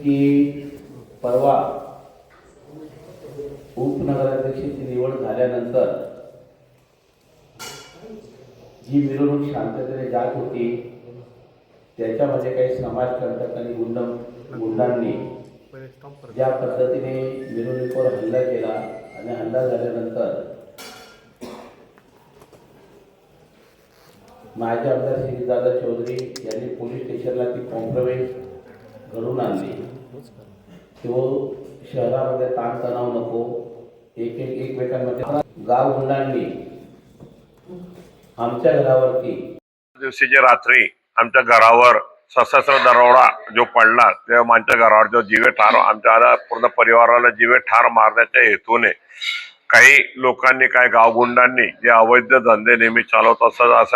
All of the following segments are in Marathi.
की परवा उपनगराध्यक्षाची निवड झाल्यानंतर जी मिरवणूक शांततेने जात होती त्याच्यामध्ये काही समाजकंटक आणि गुंडांनी ज्या पद्धतीने मिरवणुकीवर हल्ला केला आणि हल्ला झाल्यानंतर माजी आमदार श्रीदादा चौधरी यांनी पोलीस स्टेशनला ती कॉम्प्रोमाइज घडून आणली। तो शहरामध्ये ताणतणाव नको, एकमेकांमध्ये गाव गुंडांनी आमच्या घरावरती दिवशीची रात्री आमच्या घरावर सशस्त्र दरोडा जो पडला तेव्हा आमच्या घरावर जो जीवे ठार आमच्या पूर्ण परिवाराला जीवे ठार मारण्याच्या हेतूने काही लोकांनी काय गावगुंडांनी जे अवैध धंदे नेहमी चालवत असं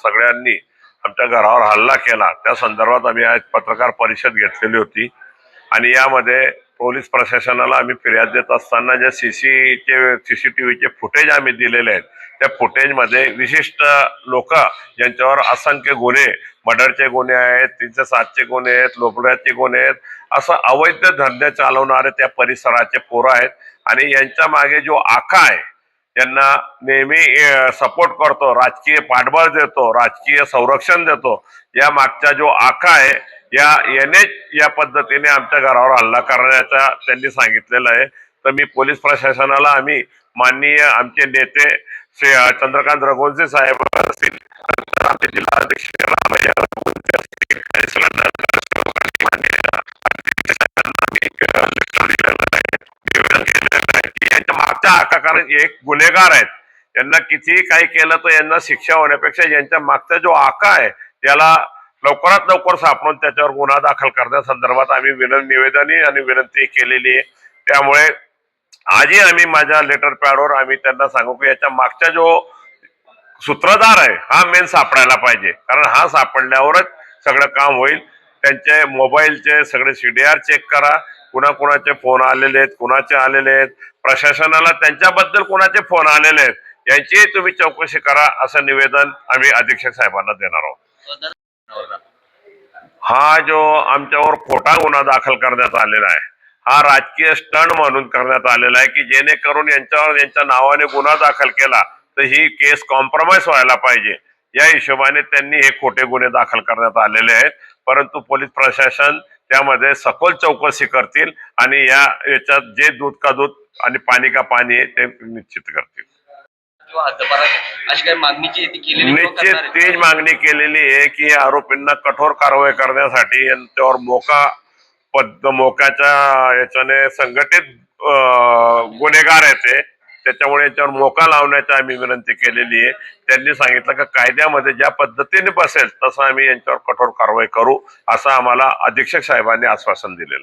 सगळ्यांनी आमच्या घरावर हल्ला केला। त्या संदर्भात आम्ही आज पत्रकार परिषद घेतलेली होती आणि यामध्ये पोलीस प्रशासनाला आम्ही फिर्याद देत असताना जे सीसीटीव्हीचे फुटेज आम्ही दिलेले आहेत त्या फुटेजमध्ये विशिष्ट लोक ज्यांच्यावर असंख्य गुन्हे, मर्डरचे गुन्हे आहेत, 307चे गुन्हे आहेत, लोटऱ्याचे गुन्हे आहेत, असं अवैध धंदे चालवणारे त्या परिसराचे पोरं आहेत आणि यांच्या मागे जो आका आहे त्यांना नेहमी सपोर्ट करतो, राजकीय पाठबळ देतो, राजकीय संरक्षण देतो, या मागचा जो आका आहे याने या पद्धतीने आमच्या घरावर हल्ला करण्याचा त्यांनी सांगितलेलं आहे। तर मी पोलीस प्रशासनाला आम्ही माननीय आमचे नेते श्री चंद्रकांत रघुवंशी साहेब असतील, आमचे जिल्हाध्यक्ष यांच्या मागच्या आका कारण एक गुन्हेगार आहेत, यांना कितीही काही केलं तर यांना शिक्षा होण्यापेक्षा यांच्या मागचा जो आका आहे त्याला लवकरात लवकर सापडून त्याच्यावर गुन्हा दाखल करण्यासंदर्भात आम्ही निवेदन आणि विनंती केलेली आहे। त्यामुळे आजही आम्ही माझ्या लेटर पॅडवर आम्ही त्यांना सांगू की याच्या मागचा जो सूत्रधार आहे हा मेन सापडायला पाहिजे, कारण हा सापडल्यावरच सगळं काम होईल। त्यांचे मोबाईलचे सगळे CDR चेक करा, कुणाचे फोन आलेले आहेत, कुणाचे आलेले आहेत, प्रशासनाला त्यांच्याबद्दल कुणाचे फोन आलेले आहेत यांची तुम्ही चौकशी करा, असं निवेदन आम्ही अधीक्षक साहेबांना देणार आहोत। हा जो आमच्यावर खोटा गुन्हा दाखल करण्यात आलेला आहे हा राजकीय स्टंट म्हणून करण्यात आलेला आहे की जेणेकरून यांच्या नावाने गुन्हा दाखल केला तर ही केस कॉम्प्रोमाइज व्हायला पाहिजे, या हिशोबाने त्यांनी हे खोटे गुन्हे दाखल करण्यात आलेले आहेत। परंतु पोलीस प्रशासन त्यामध्ये सखोल चौकशी करतील आणि याच्यात जे दूध का दूध आणि पाणी का पाणी आहे ते निश्चित करतील। निश्चित तीच मागणी केलेली आहे की आरोपींना कठोर कारवाई करण्यासाठी यांच्यावर मोक्याच्या याच्याने संघटित गुन्हेगार आहेत ते, त्याच्यामुळे याच्यावर मोका लावण्याची आम्ही विनंती केलेली आहे। त्यांनी सांगितलं की कायद्यामध्ये ज्या पद्धतीने बसेल तसं आम्ही यांच्यावर कठोर कारवाई करू, असं आम्हाला अधीक्षक साहेबांनी आश्वासन दिलेलं आहे।